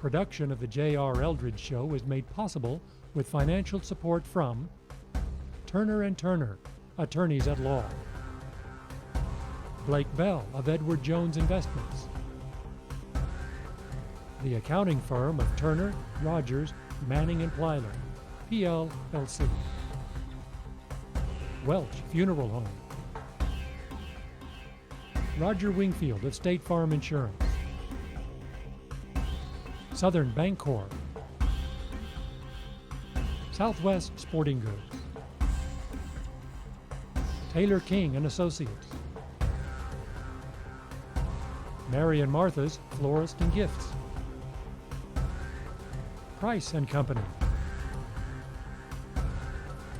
Production of the JR Eldridge Show is made possible with financial support from Turner & Turner, Attorneys at Law, Blake Bell of Edward Jones Investments, the accounting firm of Turner, Rogers, Manning & Plyler, PLLC, Welch Funeral Home, Roger Wingfield of State Farm Insurance, Southern Bancorp, Southwest Sporting Goods, Taylor King and Associates, Mary and Martha's Florist and Gifts, Price and Company,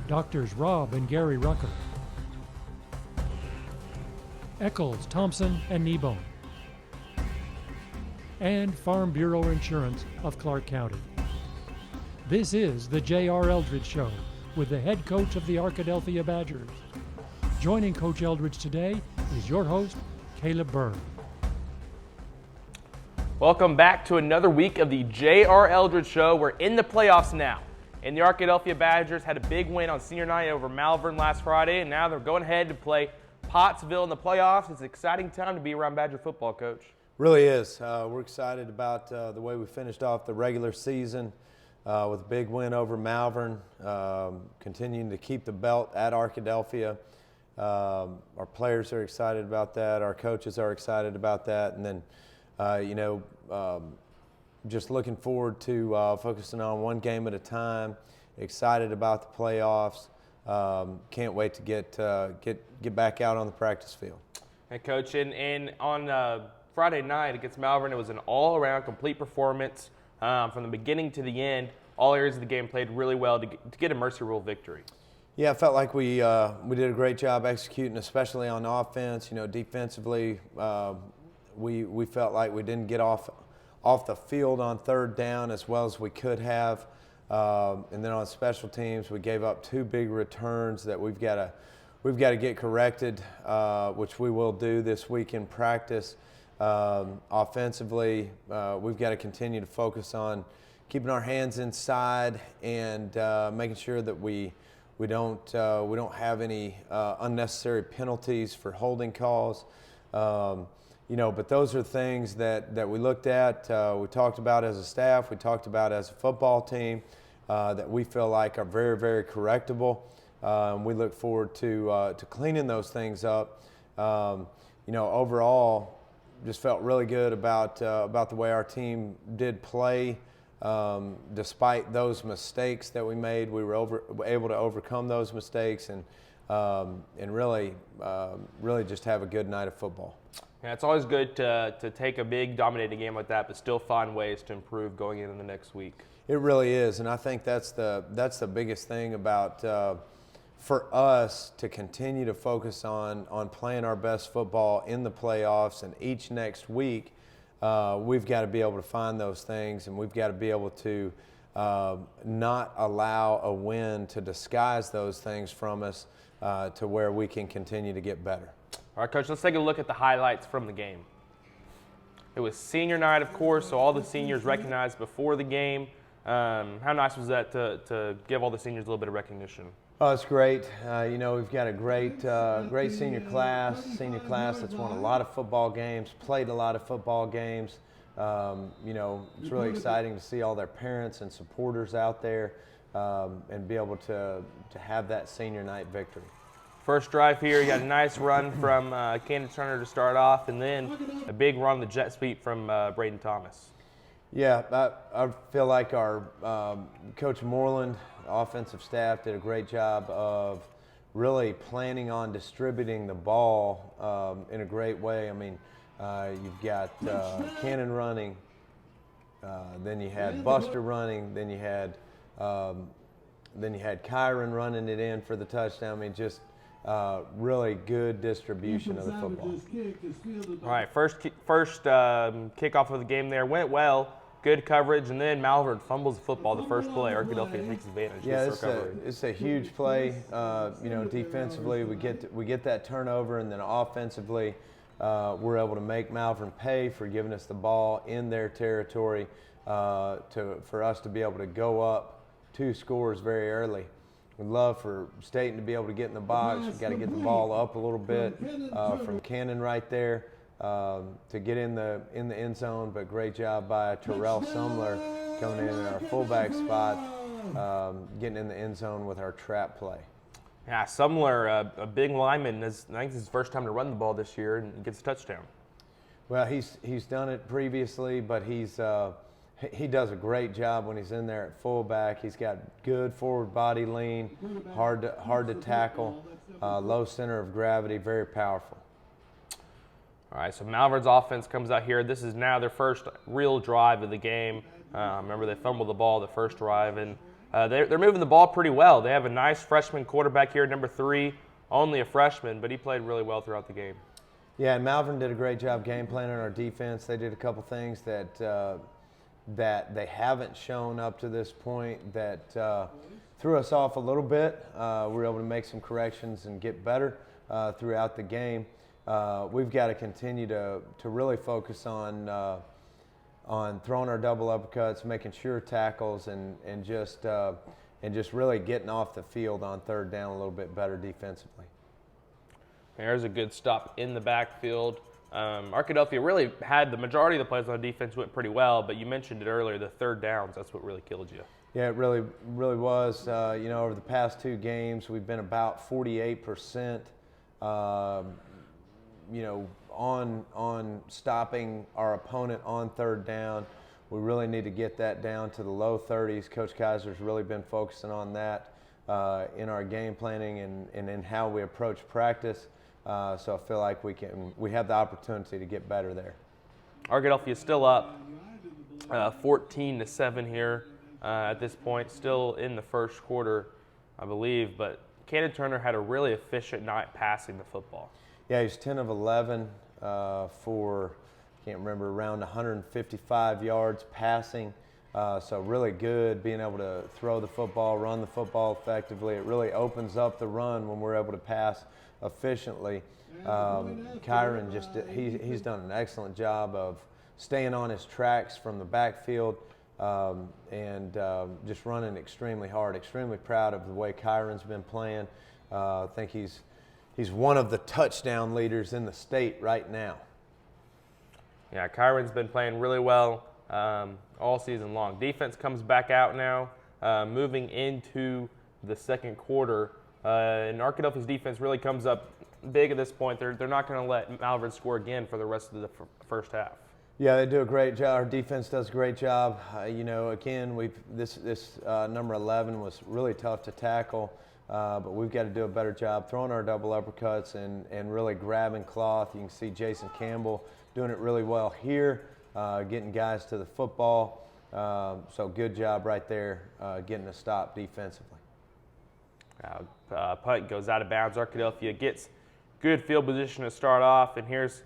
Doctors Rob and Gary Rucker, Eccles, Thompson and Kneebone, and Farm Bureau Insurance of Clark County. This is the JR Eldridge Show with the head coach of the Arkadelphia Badgers. Joining Coach Eldridge today is your host, Caleb Byrne. Welcome back to another week of the JR Eldridge Show. We're in the playoffs now. And the Arkadelphia Badgers had a big win on senior night over Malvern last Friday, and now they're going ahead to play Pottsville in the playoffs. It's an exciting time to be around Badger football, Coach. Really is. We're excited about the way we finished off the regular season with a big win over Malvern, continuing to keep the belt at Arkadelphia. Our players are excited about that. Our coaches are excited about that. And then, just looking forward to focusing on one game at a time, excited about the playoffs. Can't wait to get back out on the practice field. And Coach, and on Friday night against Malvern, it was an all-around complete performance from the beginning to the end. All areas of the game played really well to get a Mercy Rule victory. Yeah, I felt like we did a great job executing, especially on offense. Defensively, we felt like we didn't get off the field on third down as well as we could have. And then on special teams, we gave up two big returns that we've got to get corrected, which we will do this week in practice. Offensively, we've got to continue to focus on keeping our hands inside and making sure that we don't have any unnecessary penalties for holding calls. But those are things that we looked at, we talked about as a staff, we talked about as a football team, that we feel like are very, very correctable. We look forward to cleaning those things up. Overall, just felt really good about the way our team did play. Despite those mistakes that we made, we were able to overcome those mistakes and really just have a good night of football. Yeah, it's always good to take a big dominating game like that, but still find ways to improve going into the next week. It really is, and I think that's the biggest thing about for us to continue to focus on playing our best football in the playoffs, and each next week we've got to be able to find those things, and we've got to be able to not allow a win to disguise those things from us to where we can continue to get better. All right, Coach, let's take a look at the highlights from the game. It was senior night, of course, so all the seniors recognized before the game. How nice was that to give all the seniors a little bit of recognition? Oh, it's great. We've got a great senior class that's won a lot of football games, played a lot of football games. It's really exciting to see all their parents and supporters out there and be able to have that senior night victory. First drive here, you got a nice run from Candace Turner to start off, and then a big run the jet sweep from Braden Thomas. Yeah, I feel like our Coach Moreland, offensive staff, did a great job of really planning on distributing the ball in a great way. I mean, you've got Cannon running, then you had Buster running, then you had Kyron running it in for the touchdown. I mean, just really good distribution of the football. All right, first kickoff of the game there went well. Good coverage, and then Malvern fumbles the football the first play. Arkadelphia takes advantage. Yeah, it's a huge play. Defensively, we get that turnover, and then offensively, we're able to make Malvern pay for giving us the ball in their territory for us to be able to go up 2 scores very early. We'd love for Staten to be able to get in the box. We've got to get the ball up a little bit from Cannon right there to get in the end zone, but great job by Terrell Sumler coming in our fullback spot, getting in the end zone with our trap play. Yeah, Sumler, a big lineman, I think this is his first time to run the ball this year and gets a touchdown. Well, he's done it previously, but he does a great job when he's in there at fullback. He's got good forward body lean, hard to tackle, low center of gravity, very powerful. All right, so Malvern's offense comes out here. This is now their first real drive of the game. Remember, they fumbled the ball the first drive, and they're moving the ball pretty well. They have a nice freshman quarterback here, number 3, only a freshman, but he played really well throughout the game. Yeah, and Malvern did a great job game planning our defense. They did a couple things that they haven't shown up to this point that threw us off a little bit. We were able to make some corrections and get better throughout the game. We've got to continue to really focus on throwing our double uppercuts, making sure tackles, and just really getting off the field on third down a little bit better defensively. There's a good stop in the backfield. Arkadelphia really had the majority of the plays on defense went pretty well, but you mentioned it earlier, the third downs, that's what really killed you. Yeah, it really was. Over the past 2 games, we've been about 48%, on stopping our opponent on third down. We really need to get that down to the low 30s. Coach Kaiser's really been focusing on that in our game planning and in how we approach practice. So I feel like we have the opportunity to get better there. Arkadelphia is still up 14-7 here at this point, still in the first quarter, I believe. But Cannon Turner had a really efficient night passing the football. Yeah, he's 10 of 11 for, can't remember, around 155 yards passing. So really good being able to throw the football, run the football effectively. It really opens up the run when we're able to pass efficiently. Kyron he's done an excellent job of staying on his tracks from the backfield and just running extremely hard. Extremely proud of the way Kyron's been playing. I think he's one of the touchdown leaders in the state right now. Yeah, Kyron's been playing really well all season long. Defense comes back out now, moving into the second quarter. And Arkadelphia's defense really comes up big at this point. They're not going to let Malvern score again for the rest of the first half. Yeah, they do a great job. Our defense does a great job. Again, this number 11 was really tough to tackle, but we've got to do a better job throwing our double uppercuts and really grabbing cloth. You can see Jason Campbell doing it really well here, getting guys to the football. So good job right there, getting a stop defensively. Punt goes out of bounds. Arkadelphia gets good field position to start off, and here's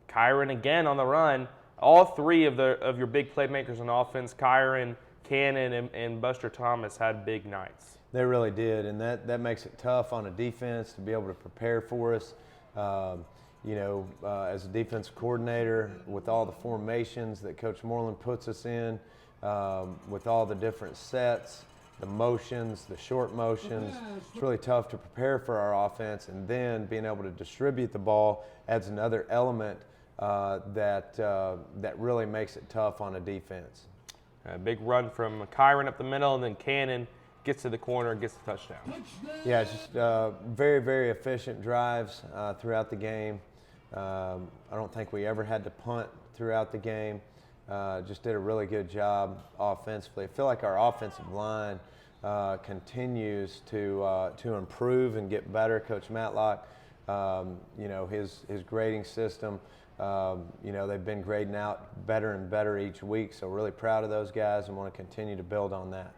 Kyron again on the run. All 3 of your big playmakers on offense, Kyron, Cannon, and Buster Thomas, had big nights. They really did, and that makes it tough on a defense to be able to prepare for us. As a defensive coordinator, with all the formations that Coach Moreland puts us in, with all the different sets, the motions, the short motions, it's really tough to prepare for our offense, and then being able to distribute the ball adds another element that really makes it tough on a defense. A big run from Kyron up the middle, and then Cannon gets to the corner and gets the touchdown. Yeah, it's just very, very efficient drives throughout the game. I don't think we ever had to punt throughout the game. Just did a really good job offensively. I feel like our offensive line continues to improve and get better. Coach Matlock, his grading system, they've been grading out better and better each week. So really proud of those guys and want to continue to build on that.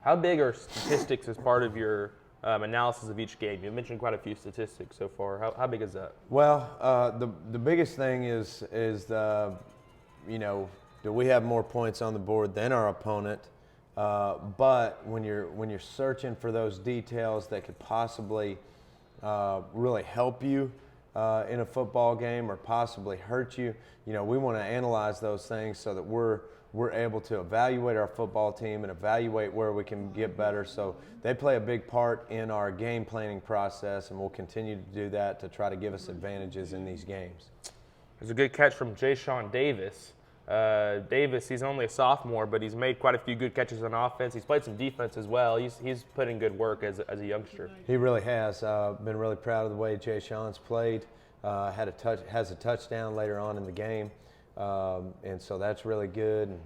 How big are statistics as part of your analysis of each game? You mentioned quite a few statistics so far. How big is that? Well, the biggest thing is do we have more points on the board than our opponent? But when you're searching for those details that could possibly really help you, in a football game or possibly hurt you. You know, we want to analyze those things so that we're able to evaluate our football team and evaluate where we can get better. So they play a big part in our game planning process, and we'll continue to do that to try to give us advantages in these games. There's a good catch from Ja'Shawn Davis. Davis, he's only a sophomore, but he's made quite a few good catches on offense. He's played some defense as well. He's put in good work as a youngster. He really has. Been really proud of the way Ja'Shawn's played. Has a touchdown later on in the game, and so that's really good. And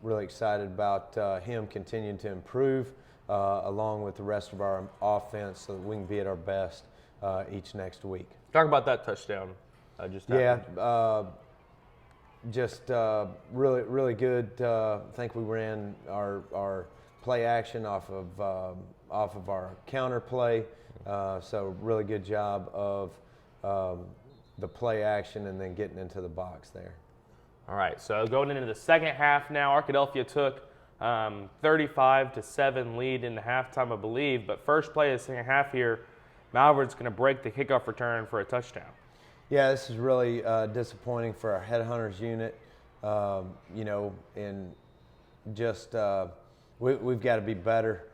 really excited about him continuing to improve along with the rest of our offense so that we can be at our best each next week. Talk about that touchdown. Really good. I think we ran our play action off of our counter play. So really good job of the play action and then getting into the box there. All right, so going into the second half now, Arkadelphia took 35-7 lead in the halftime, I believe. But first play of the second half here, Malvern's going to break the kickoff return for a touchdown. Yeah, this is really disappointing for our headhunters unit. You know, and just we've got to be better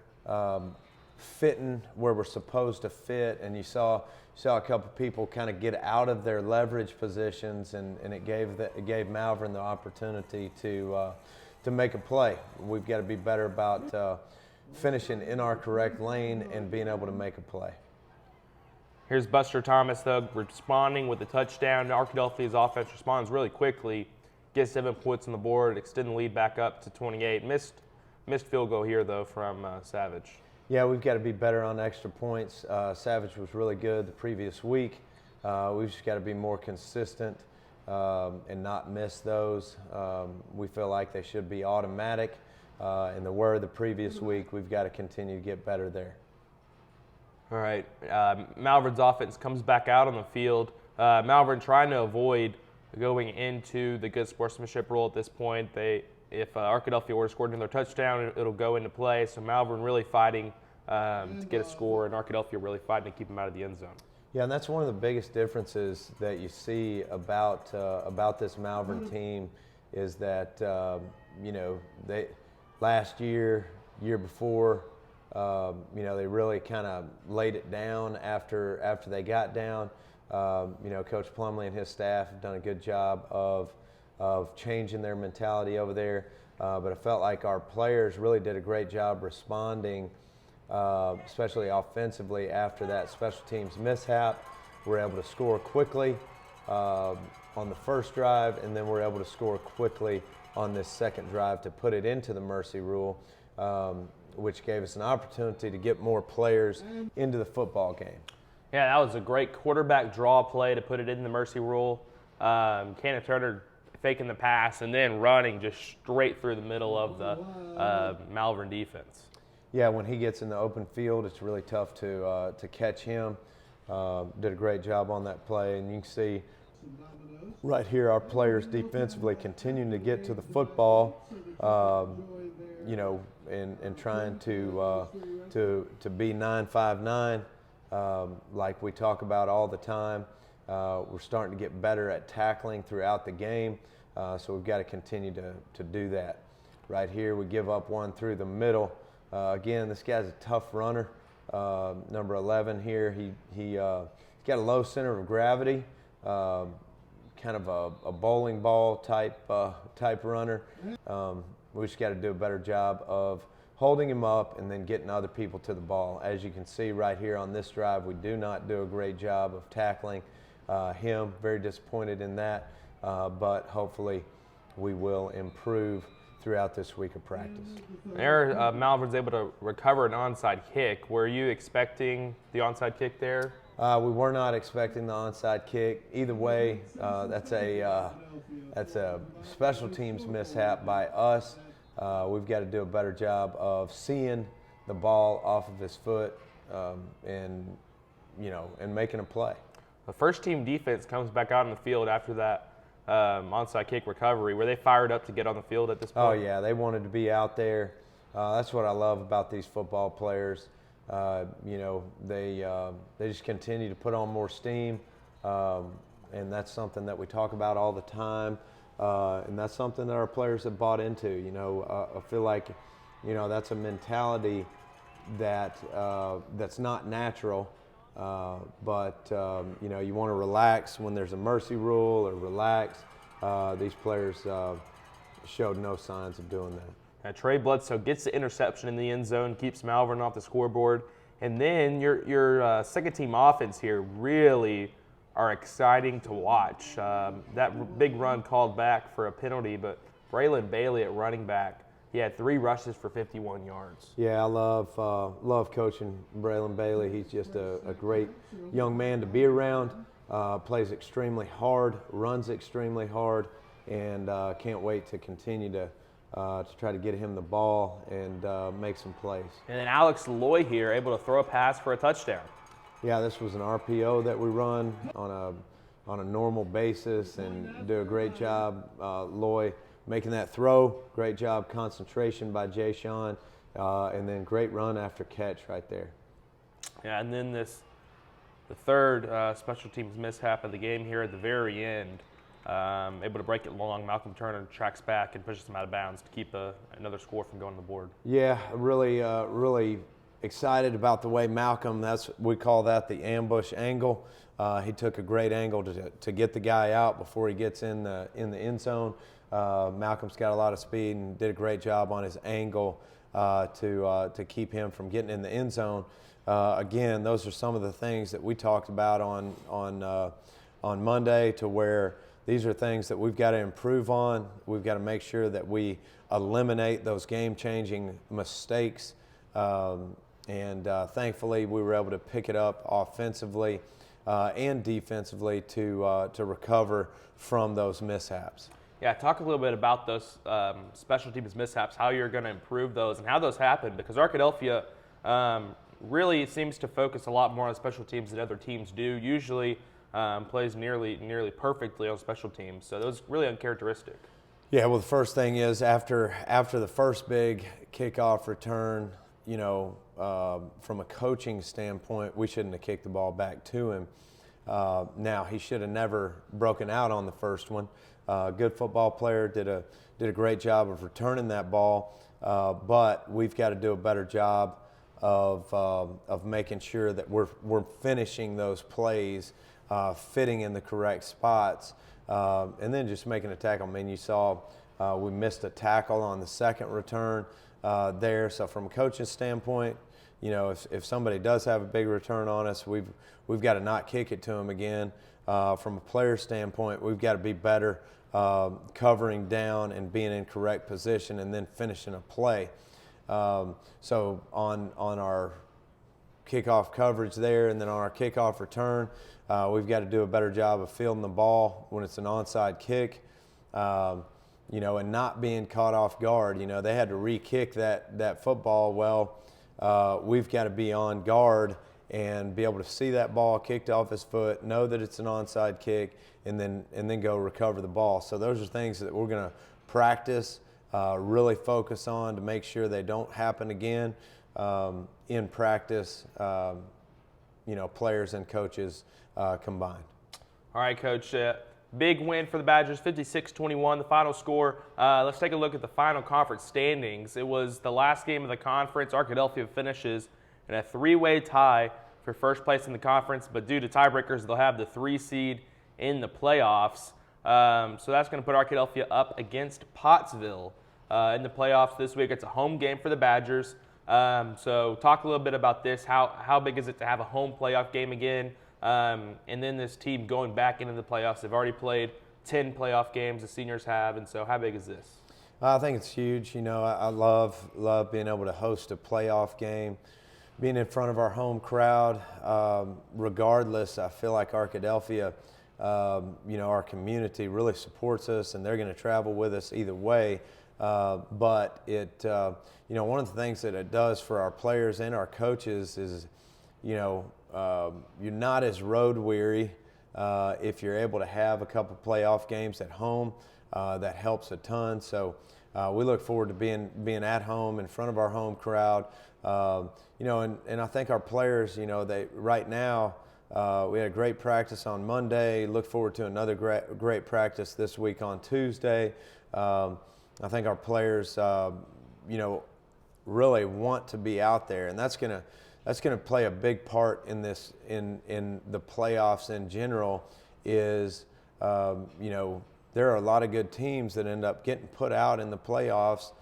fitting where we're supposed to fit. And you saw a couple people kind of get out of their leverage positions, and it gave Malvern the opportunity to make a play. We've got to be better about finishing in our correct lane and being able to make a play. Here's Buster Thomas, though, responding with a touchdown. Arkadelphia's offense responds really quickly, gets 7 points on the board, extend the lead back up to 28. Missed field goal here, though, from Savage. Yeah, we've got to be better on extra points. Savage was really good the previous week. We've just got to be more consistent and not miss those. We feel like they should be automatic, and they were the previous week. We've got to continue to get better there. All right, Malvern's offense comes back out on the field. Malvern trying to avoid going into the good sportsmanship rule at this point. If Arkadelphia were to score another touchdown, it'll go into play. So Malvern really fighting to get a score, and Arkadelphia really fighting to keep them out of the end zone. Yeah, and that's one of the biggest differences that you see about this Malvern team is that you know, they last year before. You know, they really kind of laid it down after they got down. You know, Coach Plumley and his staff have done a good job of changing their mentality over there. But I felt like our players really did a great job responding, especially offensively after that special teams mishap. We're able to score quickly on the first drive, and then we're able to score quickly on this second drive to put it into the mercy rule. Which gave us an opportunity to get more players into the football game. Yeah, that was a great quarterback draw play to put it in the mercy rule. Cannon Turner faking the pass and then running just straight through the middle of the Malvern defense. Yeah, when he gets in the open field, it's really tough to catch him. Did a great job on that play, and you can see right here our players defensively continuing to get to the football. You know, and trying to be 9-5-9, like we talk about all the time. We're starting to get better at tackling throughout the game, so we've got to continue to do that. Right here, we give up one through the middle. Again, this guy's a tough runner. Number 11 here, he's got a low center of gravity, kind of a bowling ball type runner. We just got to do a better job of holding him up and then getting other people to the ball. As you can see right here on this drive, we do not do a great job of tackling him. Very disappointed in that, but hopefully we will improve throughout this week of practice. There, Malvern's able to recover an onside kick. Were you expecting the onside kick there? We were not expecting the onside kick. Either way, that's a special teams mishap by us. We've got to do a better job of seeing the ball off of his foot and making a play. The first team defense comes back out on the field after that onside kick recovery. Were they fired up to get on the field at this point? Oh yeah, they wanted to be out there. That's what I love about these football players. You know, they just continue to put on more steam. And that's something that we talk about all the time. And that's something that our players have bought into. I feel like, that's a mentality that that's not natural. But you want to relax when there's a mercy rule, or relax. These players showed no signs of doing that. Now, Trey Bledsoe gets the interception in the end zone, keeps Malvern off the scoreboard. And then your second-team offense here really are exciting to watch. That big run called back for a penalty, but Braylon Bailey at running back, he had 3 rushes for 51 yards. Yeah, I love coaching Braylon Bailey. He's just a great young man to be around. Plays extremely hard, runs extremely hard, and can't wait to continue to try to get him the ball and make some plays. And then Alex Loy here, able to throw a pass for a touchdown. Yeah, this was an RPO that we run on a normal basis, and do a great job, Loy, making that throw. Great job, concentration by Jay Sean, and then great run after catch right there. Yeah, and then the third special teams mishap of the game here at the very end. Able to break it long. Malcolm Turner tracks back and pushes him out of bounds to keep another score from going to the board. Yeah, really excited about the way Malcolm, we call that the ambush angle. He took a great angle to get the guy out before he gets in the end zone. Malcolm's got a lot of speed and did a great job on his angle to keep him from getting in the end zone. Again, those are some of the things that we talked about on Monday, to where these are things that we've got to improve on. We've got to make sure that we eliminate those game-changing mistakes. Thankfully, we were able to pick it up offensively and defensively to recover from those mishaps. Yeah, talk a little bit about those special teams mishaps, how you're going to improve those, and how those happen, because Arkadelphia really seems to focus a lot more on special teams than other teams do. Usually plays nearly perfectly on special teams, so that was really uncharacteristic. Yeah, well, the first thing is after the first big kickoff return, from a coaching standpoint, we shouldn't have kicked the ball back to him. Now, he should have never broken out on the first one. Good football player, did a great job of returning that ball, but we've got to do a better job of making sure that we're finishing those plays, fitting in the correct spots, and then just making a tackle. I mean, you saw we missed a tackle on the second return there. So from a coaching standpoint, if somebody does have a big return on us, we've got to not kick it to them again. From a player standpoint, we've got to be better covering down and being in correct position and then finishing a play. So on our kickoff coverage there, and then on our kickoff return, we've got to do a better job of fielding the ball when it's an onside kick, and not being caught off guard. They had to re-kick that football. Well, we've got to be on guard and be able to see that ball kicked off his foot, know that it's an onside kick, and then go recover the ball. So those are things that we're going to practice, really focus on to make sure they don't happen again in practice, players and coaches combined. All right, Coach. Big win for the Badgers, 56-21, the final score. Let's take a look at the final conference standings. It was the last game of the conference. Arkadelphia finishes in a 3-way tie for first place in the conference, but due to tiebreakers, they'll have the 3 seed in the playoffs. So that's going to put Arkadelphia up against Pottsville in the playoffs this week. It's a home game for the Badgers. So talk a little bit about this. How big is it to have a home playoff game again? And then this team going back into the playoffs. They've already played 10 playoff games, the seniors have, and so how big is this? I think it's huge. I love being able to host a playoff game, being in front of our home crowd. Regardless, I feel like Arkadelphia, our community really supports us, and they're going to travel with us either way. But it, one of the things that it does for our players and our coaches is, you're not as road weary if you're able to have a couple playoff games at home. That helps a ton. So we look forward to being at home in front of our home crowd. And I think our players, they right now We had a great practice on Monday. Look forward to another great practice this week on Tuesday. I think our players, really want to be out there, and that's gonna play a big part in this in the playoffs in general. Is there are a lot of good teams that end up getting put out in the playoffs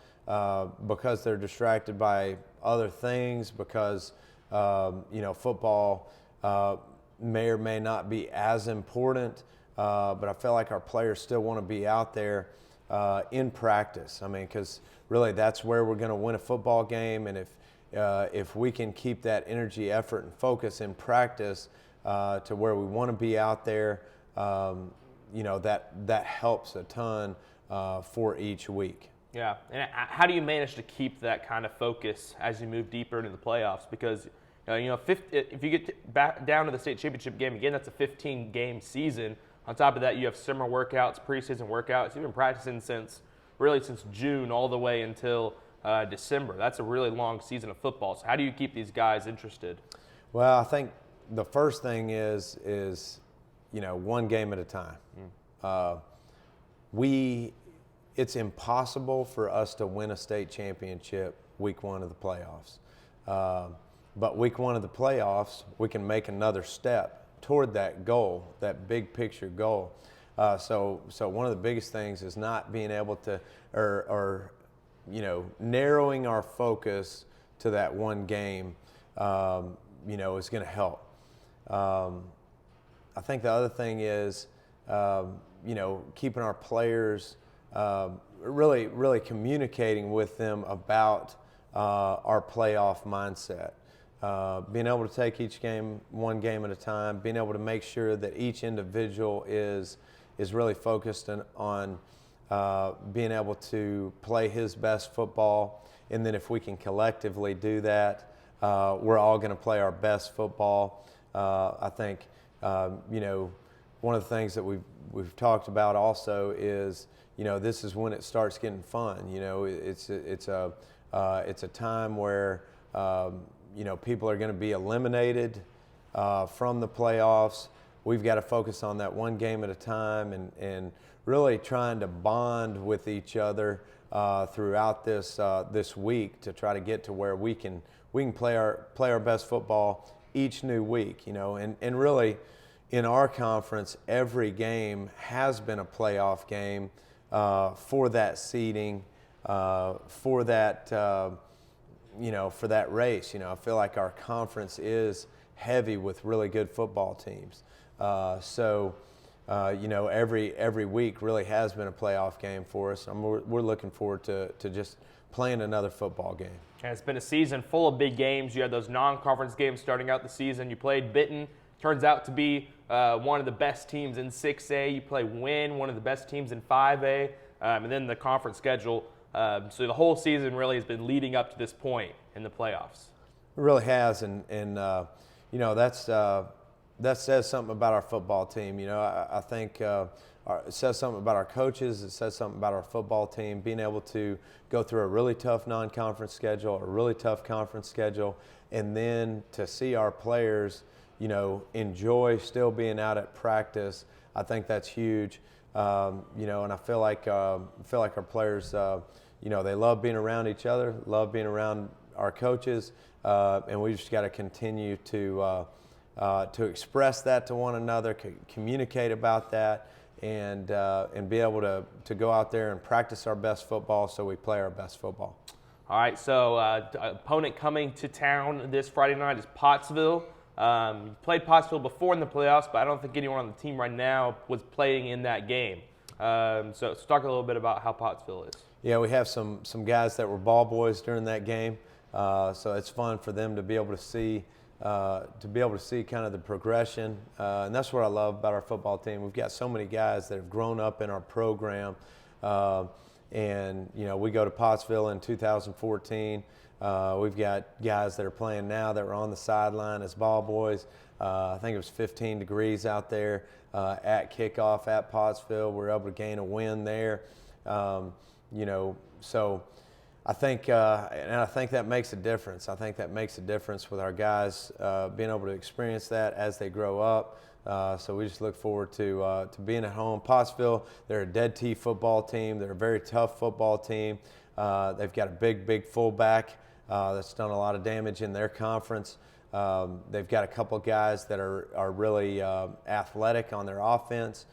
because they're distracted by other things, because football may or may not be as important, but I feel like our players still want to be out there in practice. I mean, because really that's where we're going to win a football game, and if we can keep that energy, effort, and focus in practice to where we want to be out there, that helps a ton for each week. Yeah, and how do you manage to keep that kind of focus as you move deeper into the playoffs? Because if you get back down to the state championship game again, that's a 15-game season. On top of that, you have summer workouts, preseason workouts. You've been practicing since June all the way until December. That's a really long season of football. So how do you keep these guys interested? Well, I think the first thing is one game at a time. It's impossible for us to win a state championship week one of the playoffs. But week one of the playoffs, we can make another step toward that goal, that big picture goal. So one of the biggest things is not being able to, or narrowing our focus to that one game, is going to help. I think the other thing is, keeping our players, really communicating with them about our playoff mindset. Being able to take each game one game at a time, being able to make sure that each individual is really focused on being able to play his best football, and then if we can collectively do that, we're all going to play our best football. I think one of the things that we've talked about also is this is when it starts getting fun. It's a time where people are going to be eliminated from the playoffs. We've got to focus on that one game at a time and really trying to bond with each other throughout this week to try to get to where we can play our best football each new week. And really in our conference, every game has been a playoff game for that seeding, for that for that race. I feel like our conference is heavy with really good football teams. Every week really has been a playoff game for us. And we're looking forward to just playing another football game. And it's been a season full of big games. You had those non-conference games starting out the season. You played Benton. Turns out to be one of the best teams in 6A. You play Wynn, one of the best teams in 5A. And then the conference schedule. So the whole season really has been leading up to this point in the playoffs. It really has, and that says something about our football team. I think it says something about our coaches. It says something about our football team being able to go through a really tough non-conference schedule, a really tough conference schedule, and then to see our players, enjoy still being out at practice. I think that's huge. And I feel like our players, they love being around each other, love being around our coaches, and we just got to continue to express that to one another, communicate about that, and be able to go out there and practice our best football so we play our best football. All right, so opponent coming to town this Friday night is Pottsville. You played Pottsville before in the playoffs, but I don't think anyone on the team right now was playing in that game. So let's talk a little bit about how Pottsville is. Yeah, we have some guys that were ball boys during that game, so it's fun for them to be able to see kind of the progression, and that's what I love about our football team. We've got so many guys that have grown up in our program, and we go to Pottsville in 2014. We've got guys that are playing now that were on the sideline as ball boys. I think it was 15 degrees out there at kickoff at Pottsville. We were able to gain a win there. So I think that makes a difference. I think that makes a difference with our guys being able to experience that as they grow up. So we just look forward to being at home. Pottsville, they're a dead T football team. They're a very tough football team. They've got a big fullback that's done a lot of damage in their conference. They've got a couple guys that are really athletic on their offense.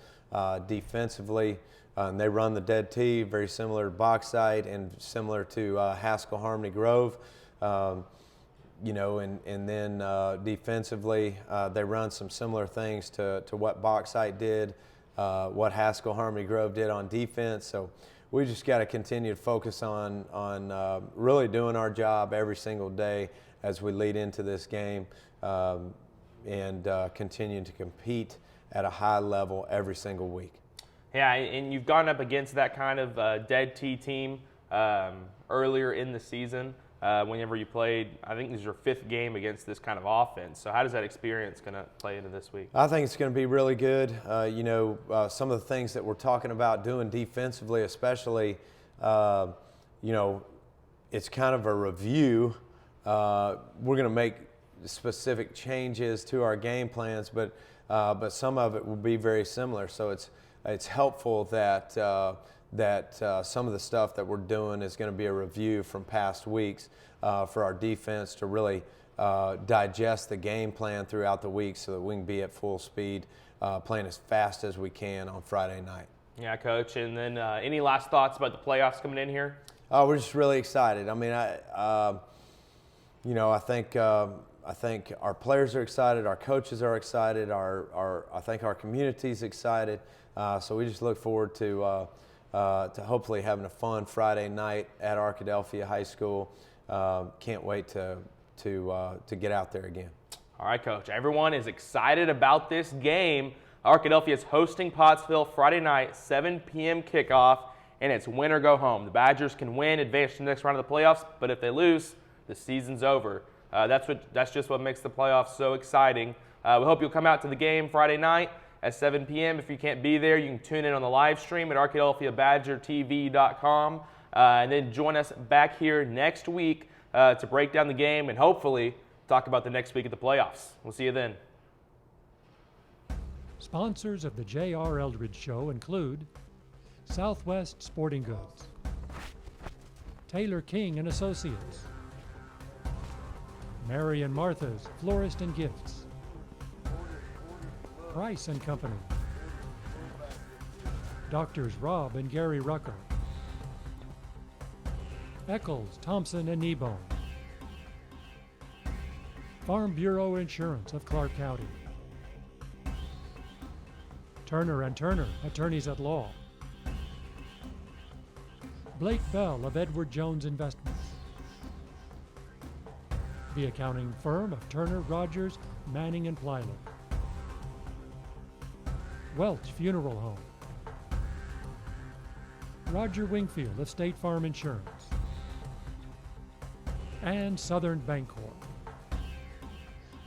Defensively, and they run the dead T, very similar to Bauxite and similar to Haskell Harmony Grove. You know, and then defensively, they run some similar things to what Bauxite did, what Haskell Harmony Grove did on defense. So we just got to continue to focus on really doing our job every single day as we lead into this game, and continue to compete at a high level every single week. Yeah, and you've gone up against that kind of dead T team earlier in the season. Whenever you played, I think this is your 5th game against this kind of offense. So how does that experience going to play into this week? I think it's going to be really good. You know, some of the things that we're talking about doing defensively, especially, you know, it's kind of a review. We're going to make specific changes to our game plans, but some of it will be very similar. So it's helpful that some of the stuff that we're doing is going to be a review from past weeks for our defense to really digest the game plan throughout the week so that we can be at full speed, playing as fast as we can on Friday night. Yeah, Coach. And then any last thoughts about the playoffs coming in here? We're just really excited. I mean, you know, I think our players are excited, our coaches are excited, I think our community's excited. So we just look forward to hopefully having a fun Friday night at Arkadelphia High School. Can't wait to get out there again. All right, Coach. Everyone is excited about this game. Arkadelphia is hosting Pottsville Friday night, 7 p.m. kickoff, and it's win or go home. The Badgers can win, advance to the next round of the playoffs, but if they lose, the season's over. That's just what makes the playoffs so exciting. We hope you'll come out to the game Friday night at 7 p.m. If you can't be there, you can tune in on the live stream at ArkadelphiaBadgerTV.com, and then join us back here next week to break down the game and hopefully talk about the next week of the playoffs. We'll see you then. Sponsors of the JR Eldridge Show include Southwest Sporting Goods, Taylor King and Associates, Mary and Martha's Florist and Gifts, Price and Company, Doctors Rob and Gary Rucker, Eccles, Thompson and Kneebone, Farm Bureau Insurance of Clark County, Turner & Turner, Attorneys at Law, Blake Bell of Edward Jones Investments, the accounting firm of Turner, Rogers, Manning & Plyler, Welch Funeral Home, Roger Wingfield of State Farm Insurance, and Southern Bancorp.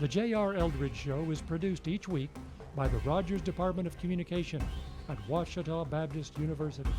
The JR Eldridge Show is produced each week by the Rogers Department of Communication at Ouachita Baptist University.